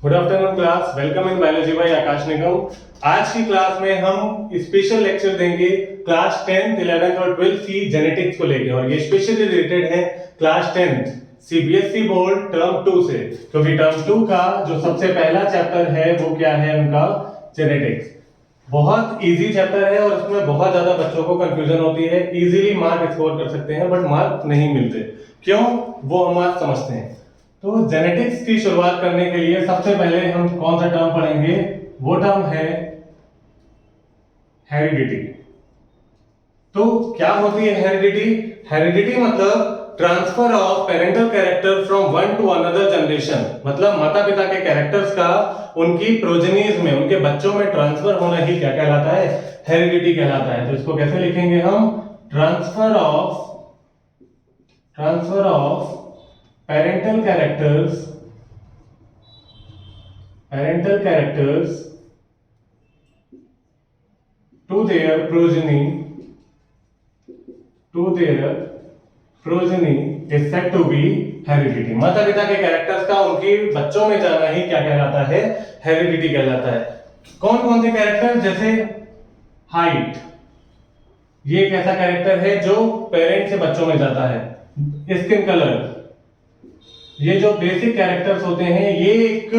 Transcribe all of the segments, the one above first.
Good afternoon class, welcome in biology by Aakash Nigam. आज की class में हम स्पेशल लेक्चर देंगे क्लास 10th, 11th और 12th की जेनेटिक्स को लेके, और ये स्पेशली रिलेटेड है class 10th CBSE board term 2 से, क्योंकि टर्म 2 का जो सबसे पहला चैप्टर है वो क्या है उनका जेनेटिक्स। बहुत इजी चैप्टर है और उसमें बहुत ज्यादा बच्चों को कंफ्यूजन होती है, इजीली मार्क स्कोर कर सकते हैं बट मार्क नहीं मिलते। क्यों, वो हम आज समझते हैं। तो जेनेटिक्स की शुरुआत करने के लिए सबसे पहले हम कौन सा टर्म पढ़ेंगे, वो टर्म है हेरिडिटी। तो क्या होती है हेरिडिटी? हेरिडिटी मतलब transfer of parental character from one two another generation, मतलब माता पिता के कैरेक्टर्स का उनकी प्रोजेनीज में, उनके बच्चों में ट्रांसफर होना ही क्या कहलाता है? हेरिडिटी कहलाता है। तो इसको कैसे लिखेंगे हम? Transfer of parental characters to their progeny is said to be heredity। माता पिता के कैरेक्टर्स का उनके बच्चों में जाना ही क्या कहलाता है? हेरिडिटी कहलाता है। कौन कौन से कैरेक्टर? जैसे हाइट, ये एक ऐसा कैरेक्टर है जो पेरेंट से बच्चों में जाता है। स्किन कलर, ये जो बेसिक कैरेक्टर्स होते हैं ये एक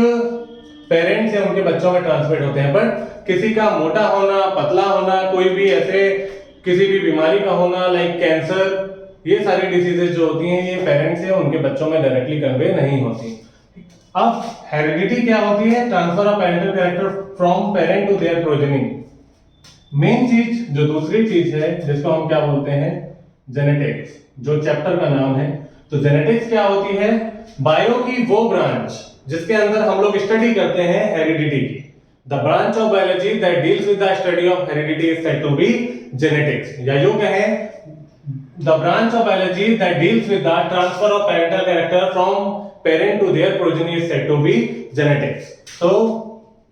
पेरेंट से उनके बच्चों में ट्रांसमिट होते हैं। बट किसी का मोटा होना, पतला होना, कोई भी ऐसे किसी भी बीमारी का होना लाइक कैंसर, ये सारी डिसीजेस जो होती हैं ये पेरेंट से उनके बच्चों में डायरेक्टली कन्वे नहीं होती। अब हेरिडिटी क्या होती है? Transfer of parental character from parent to their progeny. Main चीज, जो दूसरी चीज है जिसको हम क्या बोलते हैं? जेनेटिक्स, जो चैप्टर का नाम है। तो जेनेटिक्स क्या होती है? बायो की वो ब्रांच जिसके अंदर हम लोग स्टडी करते हैं हेरिडिटी की। The branch of biology that deals with the study of heredity is said to be genetics, या यूं कहें the branch of biology that deals with the transfer of parental character from parent to their progeny is said to be genetics. तो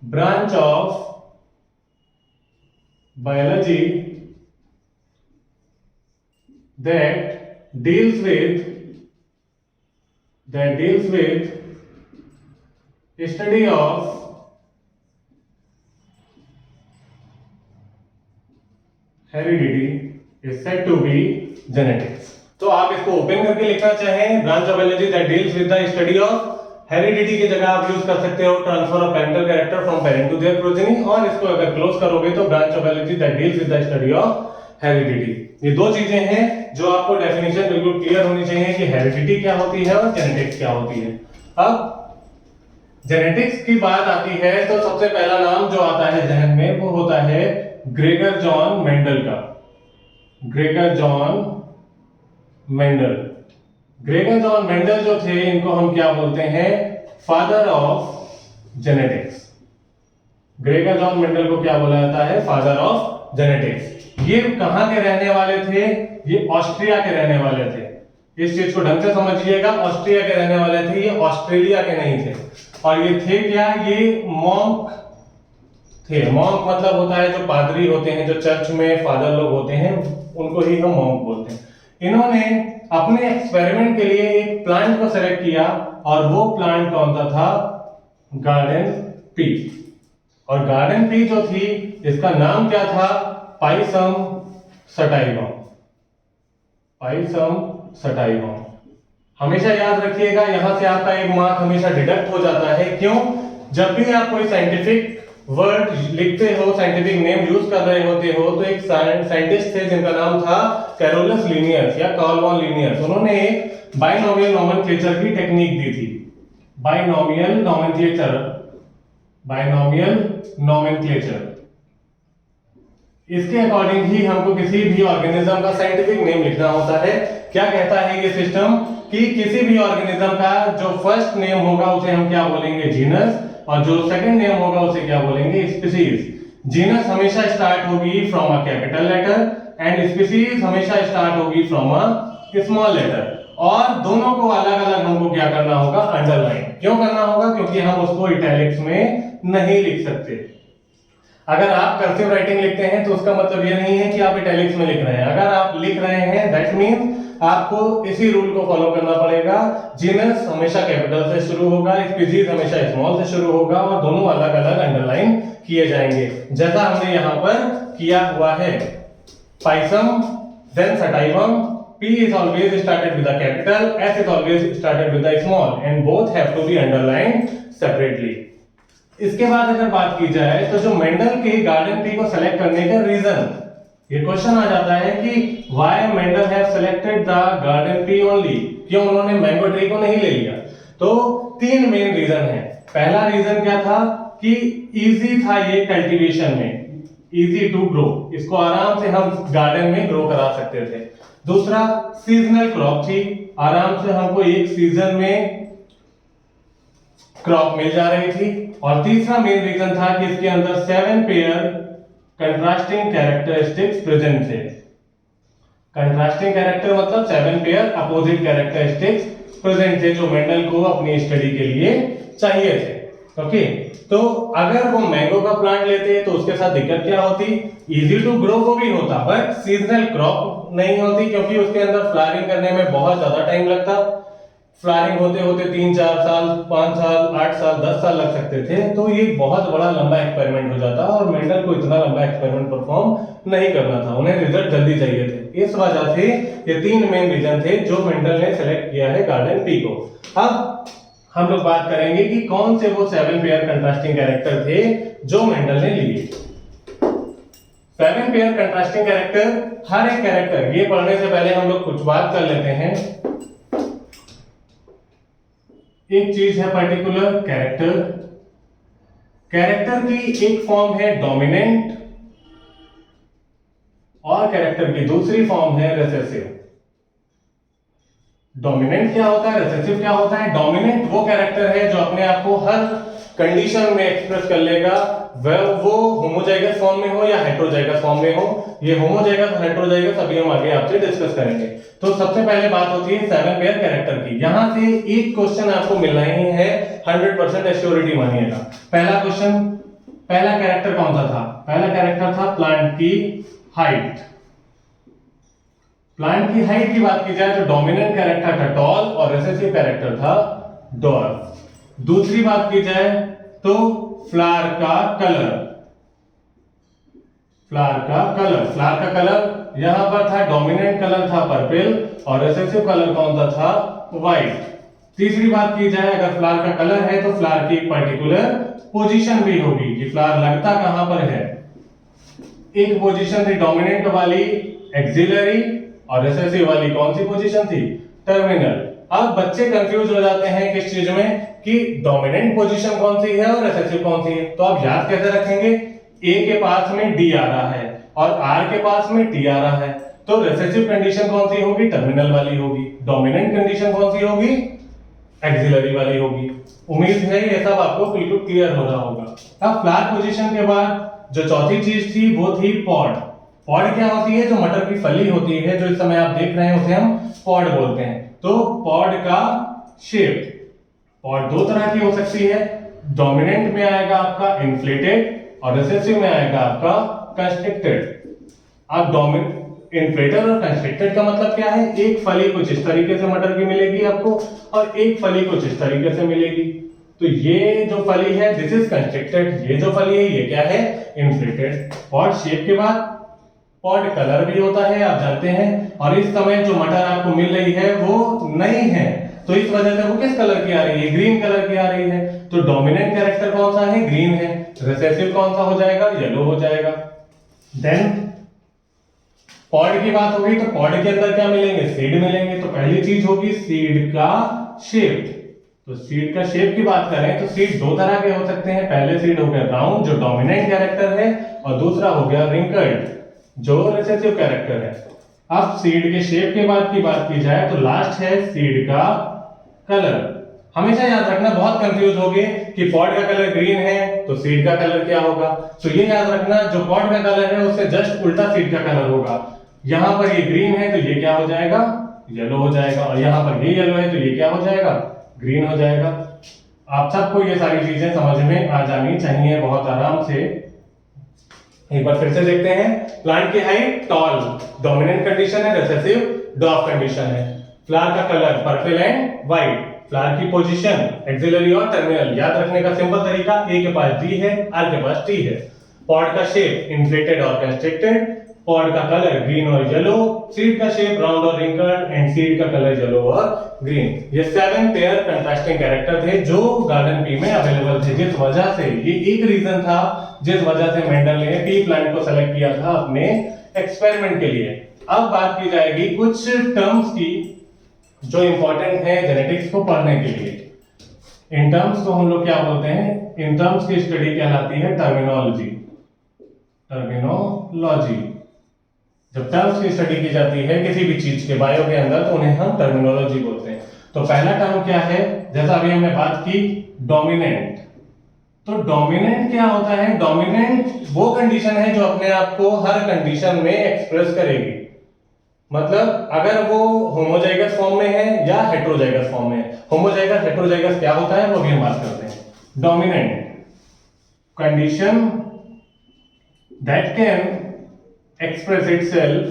branch of biology that deals with study of heredity is said to be genetics। तो आप इसको open करके लिखना चाहें, branch of biology that deals with the study of heredity की जगह आप यूज कर सकते हो transfer of parental character from parent to their progeny, और इसको अगर क्लोज करोगे तो branch of biology that deals with the study of heredity. ये दो चीजें हैं जो आपको डेफिनेशन बिल्कुल क्लियर होनी चाहिए कि हेरिडिटी क्या होती है और जेनेटिक्स क्या होती है। अब जेनेटिक्स की बात आती है तो सबसे पहला नाम जो आता है जहन में वो होता है ग्रेगर जॉन मेंडल का। ग्रेगर जॉन मेंडल जो थे इनको हम क्या बोलते हैं? Father of genetics. Gregor John Mendel को क्या बोला जाता है? Father of genetics. ये कहां के रहने वाले थे? ये ऑस्ट्रिया के रहने वाले थे। इस चीज को ढंग से समझिएगा, ऑस्ट्रिया के रहने वाले थे, ये ऑस्ट्रेलिया के नहीं थे। और ये थे क्या? ये मॉन्क थे। मॉन्क मतलब होता है जो पादरी होते हैं, जो चर्च में फादर लोग होते हैं, उनको ही हम मॉन्क बोलते हैं। इन्होंने अपने एक्सपेरिमेंट के लिए एक प्लांट को सेलेक्ट किया और वो प्लांट कौन सा था? Garden pea. और गार्डन पी जो थी इसका नाम क्या था? Pisum sativum. हमेशा याद रखिएगा, यहां से आपका एक मार्क हमेशा डिडक्ट हो जाता है। क्यों? जब भी आप कोई साइंटिफिक वर्ड लिखते हो, साइंटिफिक नेम यूज कर रहे होते हो, तो एक साइंटिस्ट थे जिनका नाम था कैरोलस लीनियस या कार्ल वॉन लीनियस। उन्होंने एक बाइनोमियल नोमेनक्लेचर की टेक्निक दी थी। Binomial nomenclature. इसके अकॉर्डिंग ही हमको किसी भी ऑर्गेनिज्म का साइंटिफिक नेम लिखना होता है। क्या कहता है ये सिस्टम कि किसी भी ऑर्गेनिज्म का जो फर्स्ट नेम होगा उसे हम क्या बोलेंगे? जीनस, और जो सेकंड नेम होगा उसे क्या बोलेंगे? स्पीसीज। जीनस हमेशा स्टार्ट होगी from a capital letter and species हमेशा स्टार्ट होगी फ्रॉम अ स्मॉल लेटर, और दोनों को अलग अलग हमको क्या करना होगा? अंडरलाइन। क्यों करना होगा? क्योंकि हम उसको इटैलिक्स में नहीं लिख सकते। अगर आप कर्सिव राइटिंग लिखते हैं तो उसका मतलब ये नहीं है कि आप इटैलिक्स में लिख रहे हैं। अगर आप लिख रहे हैं दैट मींस आपको इसी रूल को फॉलो करना पड़ेगा। जीनस हमेशा कैपिटल से शुरू होगा, स्पीशीज हमेशा स्मॉल से शुरू होगा और दोनों अलग अलग अंडरलाइन किए जाएंगे जैसा हमने यहाँ पर किया हुआ है। Pisum, then sativum, P is always started with a capital, S is always started with a small and both have to be underlined separately. इसके बाद अगर बात की जाए तो जो मेंडल के गार्डन ट्री को सेलेक्ट करने का रीजन, ये क्वेश्चन आ जाता है कि why Mendel have selected the garden tree only, क्यों उन्होंने मैंगो ट्री को नहीं ले लिया। तो तीन मेन रीजन है। पहला रीजन क्या था कि इजी था ये कल्टीवेशन में, इजी टू ग्रो, इसको आराम से हम गार्डन में ग्रो करा सकते थे। दूसरा सीजनल क्रॉप थी, आराम से हमको एक सीजन में क्रॉप मिल जा रही थी। और तीसरा मेन रीजन था कि इसके अंदर 7 पेयर कंट्रास्टिंग कैरेक्टरिस्टिक्स प्रेजेंट थे। कंट्रास्टिंग कैरेक्टर मतलब 7 पेयर अपोजिट कैरेक्टरिस्टिक्स प्रेजेंट थे जो मेंडल को अपनी स्टडी के लिए चाहिए थे। ओके, तो अगर वो मैंगो का प्लांट लेते तो उसके साथ दिक्कत क्या होती, इजी टू ग्रो वो भी होता बट सीजनल क्रॉप नहीं होती, क्योंकि उसके अंदर फ्लावरिंग करने में बहुत ज्यादा टाइम लगता। फ्लावरिंग होते होते 3-4 साल, 5 साल, 8 साल, 10 साल लग सकते थे। तो ये बहुत बड़ा लंबा एक्सपेरिमेंट हो जाता और मेंडल को इतना लंबा एक्सपेरिमेंट परफॉर्म नहीं करना था, उन्हें रिजल्ट जल्दी चाहिए थे। इस वजह से ये तीन मेन रीजन थे जो मेंडल ने सेलेक्ट किया है गार्डन ट्री को। अब हम लोग बात करेंगे कि कौन से वो 7 पेयर कंट्रास्टिंग कैरेक्टर थे जो मेंडल ने लिए। 7 पेयर कंट्रास्टिंग कैरेक्टर, हर एक कैरेक्टर, ये पढ़ने से पहले हम लोग कुछ बात कर लेते हैं। एक चीज है पर्टिकुलर कैरेक्टर, कैरेक्टर की एक फॉर्म है डोमिनेंट और कैरेक्टर की दूसरी फॉर्म है रिसेसिव। डोमिनेंट क्या होता है, रिसेसिव क्या होता है। डोमिनेंट वो कैरेक्टर है जो अपने आप को हर कंडीशन में एक्सप्रेस कर लेगा, वो होमोजाइगस फॉर्म में हो या हेटेरोजाइगस फॉर्म में हो। ये होमोजाइगस और हेटेरोजाइगस अभी हम आगे आपसे डिस्कस करेंगे। तो सबसे पहले बात होती है 7 पेयर कैरेक्टर की। यहां से एक क्वेश्चन आपको मिलना ही है, 100% एश्योरिटी मानिएगा। पहला क्वेश्चन, पहला कैरेक्टर कौन सा था, पहला कैरेक्टर था प्लांट की हाइट। प्लांट की हाइट की बात की जाए तो डोमिनेंट कैरेक्टर था टॉल और रिसेसिव कैरेक्टर था डॉर्फ। दूसरी बात की जाए तो फ्लावर का कलर, फ्लावर का कलर यहां पर था, डोमिनेंट कलर था पर्पल और रिसेसिव कलर कौन सा था, व्हाइट। तीसरी बात की जाए अगर फ्लावर का कलर है तो फ्लावर की पर्टिकुलर पोजीशन भी होगी कि फ्लावर लगता कहां पर है। एक पोजीशन थी डोमिनेंट वाली एक्सिलरी और रिसेसिव वाली कौन सी पोजीशन थी, टर्मिनल। अब बच्चे कंफ्यूज हो जाते हैं किस चीज में कि डोमिनेंट पोजीशन कौन सी है और रिसेसिव कौन सी है। तो आप याद कैसे रखेंगे, ए के पास में डी आ रहा है और आर के पास में टी आ रहा है, तो रिसेसिव कंडीशन कौन सी होगी, टर्मिनल वाली होगी। डोमिनेंट कंडीशन कौन सी होगी, एक्सिलरी वाली होगी। उम्मीद है ये सब आपको बिल्कुल क्लियर हो रहा होगा। अब फ्लावर पोजीशन के बाद जो चौथी चीज थी वो थी पॉड। पॉड क्या होती है, जो मटर की फली होती है जो इस समय आप देख रहे हैं उसे हम पॉड बोलते हैं। तो पॉड का शेप, पॉड दो तरह की हो सकती है, डोमिनेंट में आएगा आपका इन्फ्लेटेड और रिसेसिव में आएगा आपका कंस्ट्रिक्टेड। अब इन्फ्लेटेड और कंस्ट्रिक्टेड का मतलब क्या है, एक फली कुछ इस तरीके से मटर की मिलेगी आपको और एक फली कुछ इस तरीके से मिलेगी। तो ये जो फली है दिस इज कंस्ट्रिक्टेड, ये जो फली है ये क्या है, इन्फ्लेटेड। पॉड शेप के बाद पॉड कलर भी होता है आप जानते हैं, और इस समय जो मटर आपको मिल रही है वो नई है तो इस वजह से वो किस कलर की आ रही है, ग्रीन कलर की आ रही है। तो डोमिनेंट कैरेक्टर कौन सा है, ग्रीन है। रिसेसिव कौन सा हो जाएगा, येलो हो जाएगा। देन पॉड की बात होगी तो पॉड के अंदर क्या मिलेंगे, सीड मिलेंगे। तो पहली चीज होगी सीड का शेप। तो सीड का शेप की बात करें तो सीड दो तरह के हो सकते हैं। पहले सीड हो गया राउंड जो डोमिनेंट कैरेक्टर है और दूसरा हो गया रिंकल्ड जो रिसेसिव कैरेक्टर है। अब सीड के शेप के बाद की बात की जाए तो लास्ट है सीड का कलर। हमेशा याद रखना, बहुत कंफ्यूज हो गए कि पॉड का कलर ग्रीन है तो सीड का कलर क्या होगा। तो ये याद रखना जो पॉड का कलर है उससे जस्ट उल्टा सीड का कलर होगा। यहां पर ये ग्रीन है तो ये क्या हो जाएगा, येलो हो जाएगा, और यहां पर ये येलो है तो ये क्या हो जाएगा, ग्रीन हो जाएगा। आप सबको ये सारी चीजें समझ में आ जानी चाहिए बहुत आराम से। एक बार फिर से देखते हैं, प्लांट की हाइट टॉल, डोमिनेंट कंडीशन है रिसेसिव, डॉफ कंडीशन है। फ्लावर का colour purple and white. Flower की पोजीशन एक्सिलरी और टर्मिनल याद रखने का सिंपल तरीका, ए के पास डी है, आर के पास टी है। पॉड का शेप इन्फ्लेटेड और कंस्ट्रिक्टेड। पॉड का कलर ग्रीन और येलो। सीड का शेप राउंड और रिंकल्ड एंड सीड का कलर येलो और ग्रीन। ये 7 पेयर कंट्रास्टिंग कैरेक्टर थे जो गार्डन पी में अवेलेबल थे, जिस वजह से ये एक रीजन था जिस वजह से मेंडल ने पी प्लांट को सेलेक्ट किया था अपने एक्सपेरिमेंट के लिए। अब बात की जाएगी कुछ टर्म्स की जो इंपॉर्टेंट है जेनेटिक्स को पढ़ने के लिए। इन टर्म्स को हम लोग क्या बोलते हैं? इन टर्म्स की स्टडी कहलाती है टर्मिनोलॉजी। टर्मिनोलॉजी, जब टर्म्स की स्टडी की जाती है किसी भी चीज के बायो के अंदर तो उन्हें हम टर्मिनोलॉजी बोलते हैं। तो पहला टर्म क्या है? जैसा अभी हमने बात की डोमिनेंट। तो डोमिनेंट क्या होता है? डोमिनेंट वो कंडीशन है जो अपने आप को हर कंडीशन में एक्सप्रेस करेगी। मतलब अगर वो होमोजाइगस फॉर्म में है या हेटेरोजाइगस फॉर्म में है। होमोजाइगस हेटेरोजाइगस क्या होता है वो भी हम बात करते हैं। Dominant condition that can express itself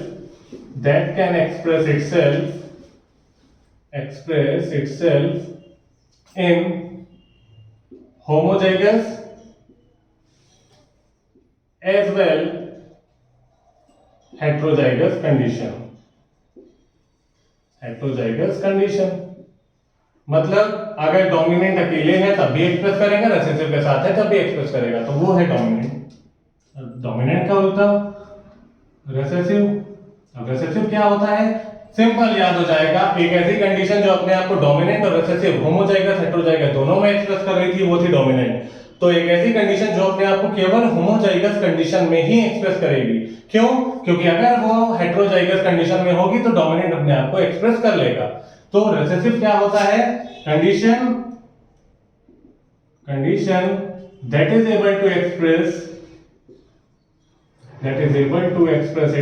in homozygous as well heterozygous condition। मतलब अगर डोमिनेंट अकेले है तब भी एक्सप्रेस करेगा, रिसेसिव के साथ है तब भी एक्सप्रेस करेगा, तो वो है डोमिनेंट। डोमिनेंट का उल्टा रिसेसिव। अब रिसेसिव क्या होता है? सिंपल याद हो जाएगा, एक ऐसी कंडीशन जो अपने आप को डोमिनेंट और रिसेसिव होमोजाइगस हेटेरोजाइगस दोनों में एक्सप्रेस कर रही थी वो थी डोमिनेंट। तो एक ऐसी कंडीशन जो अपने आप को केवल होमोजाइगस कंडीशन में ही एक्सप्रेस करेगी। क्यों? क्योंकि अगर वो हेटेरोजाइगस कंडीशन में होगी तो डोमिनेंट अपने आप को एक्सप्रेस कर लेगा। तो रिसेसिव क्या होता है? Condition that is able to express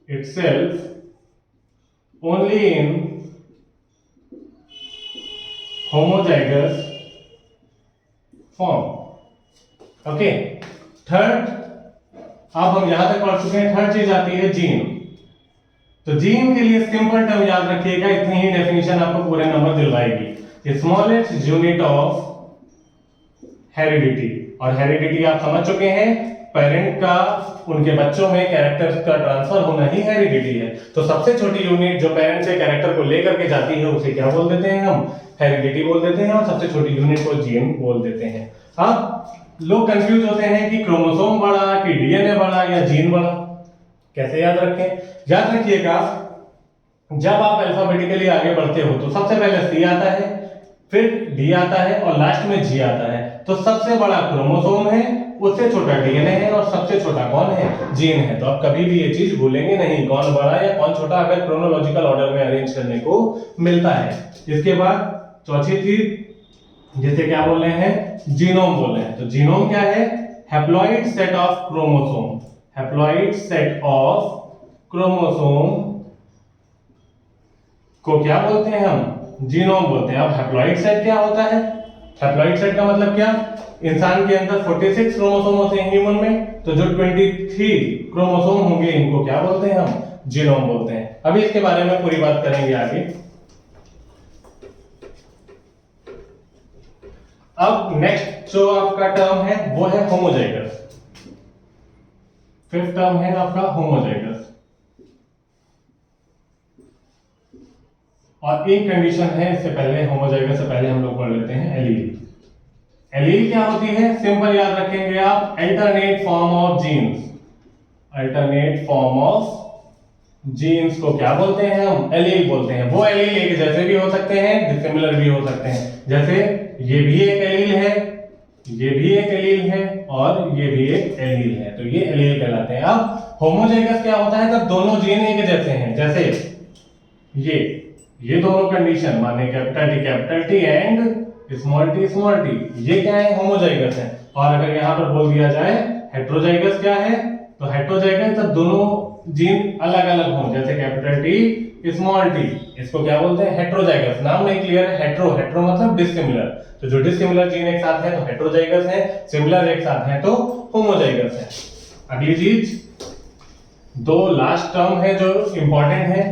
itself only in homozygous form। Okay, third, अब हम यहां तक पढ़ चुके हैं। थर्ड चीज आती है जीन। तो जीन के लिए सिंपल टर्म याद रखिएगा, इतनी ही डेफिनेशन आपको पूरे नंबर दिलवाएगी। Smallest unit of heredity. और हेरिडिटी आप समझ चुके हैं, पेरेंट का उनके बच्चों में कैरेक्टर्स का ट्रांसफर होना ही हेरिडिटी है। तो सबसे छोटी यूनिट जो पेरेंट से कैरेक्टर को लेकर के जाती है उसे क्या बोल देते हैं? हम हेरिडिटी बोल देते हैं। और सबसे छोटी यूनिट को जीन बोल देते हैं। अब लोग कंफ्यूज होते हैं कि क्रोमोसोम बड़ा कि डीएनए बड़ा या जीन बड़ा। कैसे याद रखें? याद रखिएगा, जब आप अल्फाबेटिकली आगे बढ़ते हो तो सबसे पहले सी आता है, फिर डी आता है और लास्ट में जी आता है। तो सबसे बड़ा क्रोमोसोम है, उससे छोटा डीएनए है और सबसे छोटा कौन है? जीन है। तो आप कभी भी ये चीज भूलेंगे नहीं, कौन बड़ा या कौन छोटा, अगर क्रोनोलॉजिकल ऑर्डर में अरेंज करने को मिलता है। इसके बाद चौथी चीज जिसे क्या बोल रहे हैं? जीनोम बोल रहे हैं। तो जीनोम क्या है? Haploid set of chromosome. Haploid set of chromosome को क्या बोलते हैं? हम जीनोम बोलते हैं। अब हैप्लॉइड सेट क्या होता है? हैप्लॉइड सेट का मतलब क्या? इंसान के अंदर 46 क्रोमोसोम होते हैं ह्यूमन में, तो जो 23 क्रोमोसोम होंगे इनको क्या बोलते हैं? हम जीनोम बोलते हैं। अभी इसके बारे में पूरी बात करेंगे आगे। अब नेक्स्ट जो आपका टर्म है वो है होमोजाइगस। फिफ्थ टर्म है आपका होमोजाइगस। और एक कंडीशन है, इससे पहले होमोजाइगस से पहले हम लोग पढ़ लेते हैं एलील। एलील क्या होती है? सिंपल याद रखेंगे आप, alternate form of genes. Alternate form of genes को क्या बोलते हैं? हम एलील बोलते हैं। वो एलील एक जैसे भी हो सकते हैं, डिसिमिलर भी हो सकते हैं। जैसे ये भी एक एलील है, ये भी एक एलील है और ये भी एक एलील है, तो ये एलील कहलाते हैं। अब होमोजाइगस क्या होता है? जब दोनों जीन एक जैसे हैं। जैसे ये दोनों कंडीशन माने capital T and small T, ये क्या है? होमोजाइगस है। और अगर यहां पर बोल दिया जाए हेटेरोजाइगस क्या है, तो हेटेरोजाइगस जब दोनों जीन अलग अलग हों, जैसे कैपिटल टी स्मॉल टी, इसको क्या बोलते हैं? हेटेरोजाइगस। नाम नहीं क्लियर है? हेटेरो मतलब डिसिमिलर। तो जो डिसिमिलर जीन एक साथ है तो हेटेरोजाइगस है, सिमिलर एक साथ है तो होमोजाइगस है। अगली चीज दो लास्ट टर्म है जो इंपॉर्टेंट है।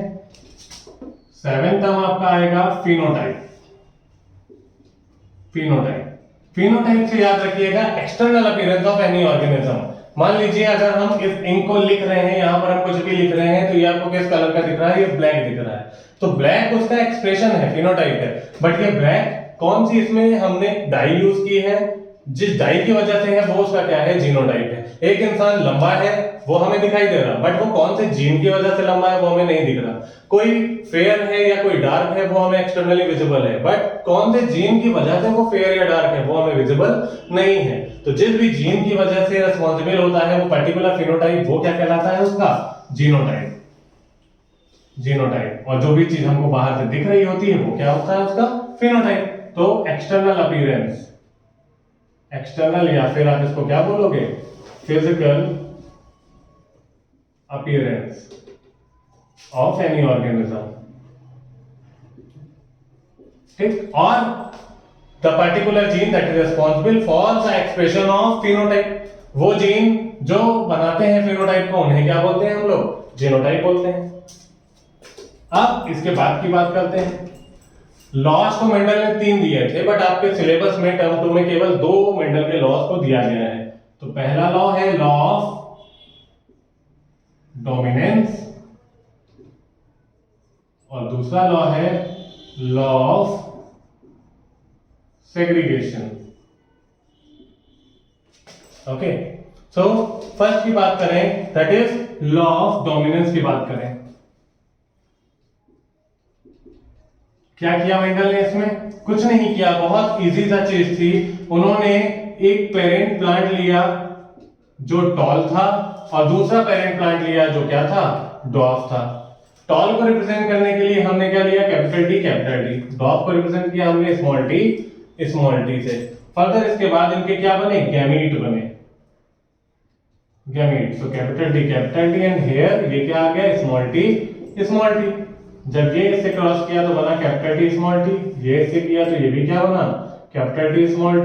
7th टर्म आपका आएगा फिनोटाइप। फिनोटाइप से याद रखिएगा external appearance of any organism. मान लीजिए अगर हम इस इंक को लिख रहे हैं, यहां पर हम कुछ भी लिख रहे हैं, तो ये आपको किस कलर का दिख रहा है? ये ब्लैक दिख रहा है। तो ब्लैक उसका एक्सप्रेशन है, फिनोटाइप है। बट ये ब्लैक कौन सी इसमें हमने डाई यूज की है, जिस डाई की वजह से है वो उसका क्या है? जीनोटाइप है। एक इंसान लंबा है वो हमें दिखाई दे रहा, बट वो कौन से जीन की वजह से लंबा है वो हमें नहीं दिख रहा। कोई फेयर है या कोई डार्क है वो हमें एक्सटर्नली विजिबल है, बट कौन से जीन की वजह से वो फेयर या डार्क है वो हमें विजिबल नहीं है। तो जिस भी जीन की वजह से रिस्पॉन्सिबल होता है वो पर्टिकुलर फिनोटाइप, वो क्या कहलाता है? उसका जीनोटाइप। और जो भी चीज हमको बाहर से दिख रही होती है वो क्या होता है? उसका फिनोटाइप। तो एक्सटर्नल अपीयरेंस, एक्सटर्नल या फिर आप इसको क्या बोलोगे? Physical appearance of any organism. ठीक। और the particular gene that is responsible for the expression of phenotype, वो जीन जो बनाते हैं फिनोटाइप को उन्हें क्या बोलते हैं? हम लोग जीनोटाइप बोलते हैं। अब इसके बाद की बात करते हैं। लॉज को मेंडल ने 3 दिए थे, बट आपके सिलेबस में टर्म 2 में केवल 2 मेंडल के लॉज को दिया गया है। तो पहला लॉ है लॉ ऑफ डोमिनेंस और दूसरा लॉ है law of segregation. Okay, so first की बात करें, that is law of dominance की बात करें। क्या किया मेंडल ने इसमें? कुछ नहीं किया, बहुत इजी सा चीज थी। उन्होंने एक पेरेंट प्लांट लिया जो टॉल था और दूसरा पेरेंट प्लांट लिया जो क्या था? डॉर्फ था। टॉल को रिप्रेजेंट करने के लिए हमने क्या लिया? Capital T capital T. Dwarf को रिप्रेजेंट किया हमने स्मॉल टी से। फर्दर इसके बाद इनके क्या बने? गैमीट बने। Gamete, so capital T and here ये क्या आ गया? Small T. जब ये इससे क्रॉस किया तो बना कैपिटल टी स्मॉल टी, ये इससे किया तो ये भी क्या बना? Capital T small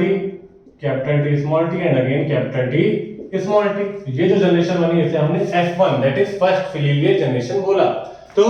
T and again capital T small T. ये जो जनरेशन बनी इसे हमने F1 that is first filial generation बोला। तो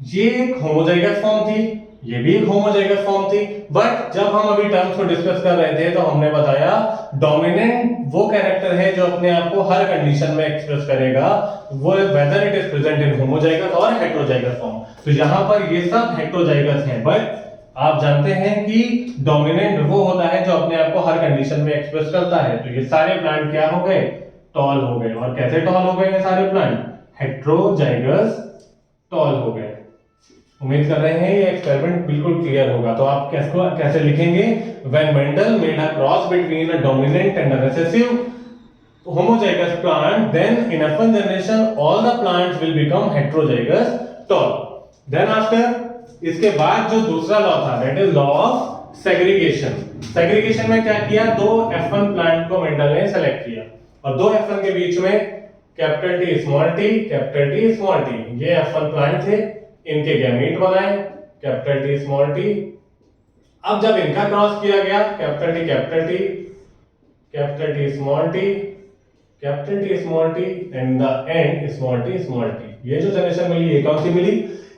ये एक होमोजाइगस फॉर्म थी, ये भी एक होमोजाइगस फॉर्म थी। बट जब हम अभी टर्म्स को डिस्कस कर रहे थे तो हमने बताया डोमिनेंट वो कैरेक्टर है जो अपने आप को हर कंडीशन में एक्सप्रेस करेगा, वो whether it is present in homozygous और हेटेरोजाइगस फॉर्म। तो यहां पर ये सब हेटेरोजाइगस हैं, बट आप जानते हैं कि डोमिनेंट वो होता है जो अपने आप को हर कंडीशन में एक्सप्रेस करता है। तो ये सारे प्लांट क्या हो गए? टॉल हो गए। और कैसे टॉल हो गए ये सारे प्लांट? हेटेरोजाइगस टॉल हो गए। उम्मीद कर रहे हैं ये एक्सपेरिमेंट बिल्कुल क्लियर होगा। तो आप कैसे लिखेंगे? When Mendel made a cross between a dominant and a recessive homozygous plant, then in F1 generation all the plants will become heterozygous tall. Then after इसके बाद जो दूसरा लॉ था that is law of segregation. segregation में क्या किया? 2 F1 plant को Mendel ने सेलेक्ट किया और 2 F1 के बीच में कैपिटल टी स्मॉल टी, ये F1 प्लांट थे, इनके गैमीट बनाए कैपिटल टी। अब जब इनका क्रॉस किया गया capital T small T and the end small T. ये जो जनरेशन मिली ये कौन सी मिली?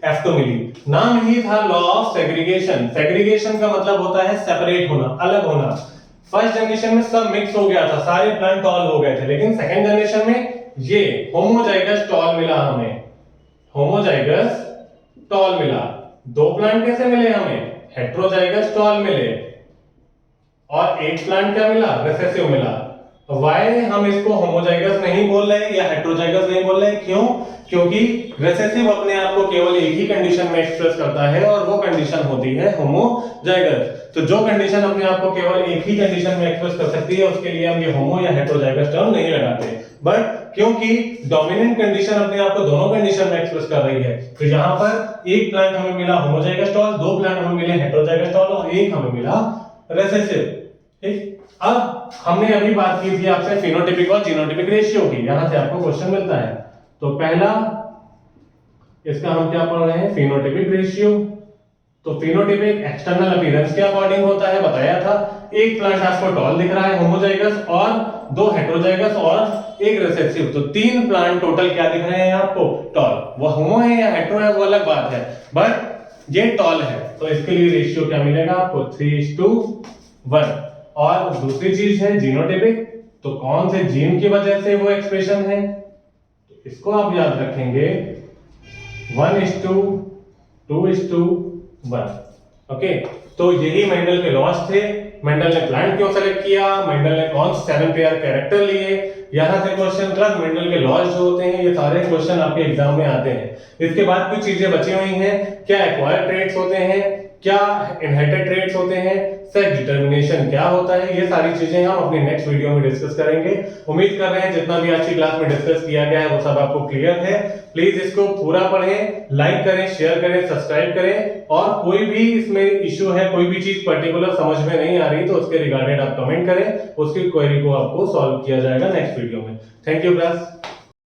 F2 मिली। नाम ही था लॉ ऑफ सेग्रीगेशन। सेग्रीगेशन का मतलब होता है सेपरेट होना, अलग होना। फर्स्ट जनरेशन में सब मिक्स हो गया था, सारे प्लांट टॉल हो गए थे, लेकिन सेकंड जनरेशन में ये होमोजाइगस टॉल मिला हमें। होमोजाइगस टॉल मिला। 2 प्लांट कैसे मिले हमें? हेटेरोजाइगस टॉल मिले। और एक प्लांट क्या मिला? रिसेसिव मिला। वाई हम इसको होमोजाइगस नहीं बोल रहे या हेटेरोजाइगस नहीं बोल रहे? क्यों? क्योंकि रिसेसिव अपने आप को केवल एक ही कंडीशन में एक्सप्रेस करता है और वो कंडीशन होती है होमोजाइगस। तो जो कंडीशन अपने आप को केवल एक ही कंडीशन में एक्सप्रेस कर सकती है उसके लिए हम ये होमो या हेटेरोजाइगस टर्म नहीं लगाते। बट क्योंकि डोमिनेंट कंडीशन अपने आप को दोनों कंडीशन में एक्सप्रेस कर रही है, तो यहाँ पर एक प्लांट हमें मिला होमोजाइगस टॉल, 2 प्लांट हमें मिले हेटेरोजाइगस टॉल और एक हमें मिला रिसेसिव। ठीक। अब हमने अभी बात की थी आपसे फिनोटाइपिक और जीनोटाइपिक रेशियो की, यहां से आपको क्वेश्चन मिलता है। तो पहला इसका हम क्या पढ़ रहे हैं? Phenotypic ratio. तो फिनोटाइपिक एक्सटर्नल अपीयरेंस के अकॉर्डिंग होता है, बताया था। एक प्लांट आपको टॉल दिख रहा है होमोजाइगस, और 2 हेटेरोजाइगस और एक रिसेसिव, तो 3 प्लांट टोटल क्या दिख रहे हैं आपको? टॉल। वो होमो है या हेटेरो है वो अलग बात है, बट ये टॉल है, तो इसके लिए रेशियो क्या मिलेगा आपको? 3:1। और दूसरी चीज है जीनोटाइपिक, तो कौन से जीन की वजह से वो एक्सप्रेशन है, तो इसको आप याद रखेंगे 1:2:1। ओके, तो यही मेंडल के लॉज थे। मेंडल ने प्लांट क्यों सेलेक्ट किया, मेंडल ने कौन से 7 पेयर कैरेक्टर लिए, यहां से क्वेश्चन प्लस मेंडल के लॉज जो होते हैं, ये सारे क्वेश्चन आपके एग्जाम में आते हैं। इसके बाद कुछ चीजें बची हुई हैं, क्या एक्वायर्ड ट्रेट्स होते हैं, क्या इनहेरिटेड ट्रेट्स होते हैं, सेक्स डिटरमिनेशन क्या होता है, ये सारी चीजें हम अपनी नेक्स्ट वीडियो में डिस्कस करेंगे। उम्मीद कर रहे हैं जितना भी आज की क्लास में डिस्कस किया गया है वो सब आपको क्लियर है। प्लीज इसको पूरा पढ़ें, लाइक करें, शेयर करें, सब्सक्राइब करें, और कोई भी इसमें इश्यू है, कोई भी चीज पर्टिकुलर समझ में नहीं आ रही तो उसके रिगार्डेड आप कमेंट करें, उसकी क्वेरी को आपको सॉल्व किया जाएगा नेक्स्ट वीडियो में। Thank you class.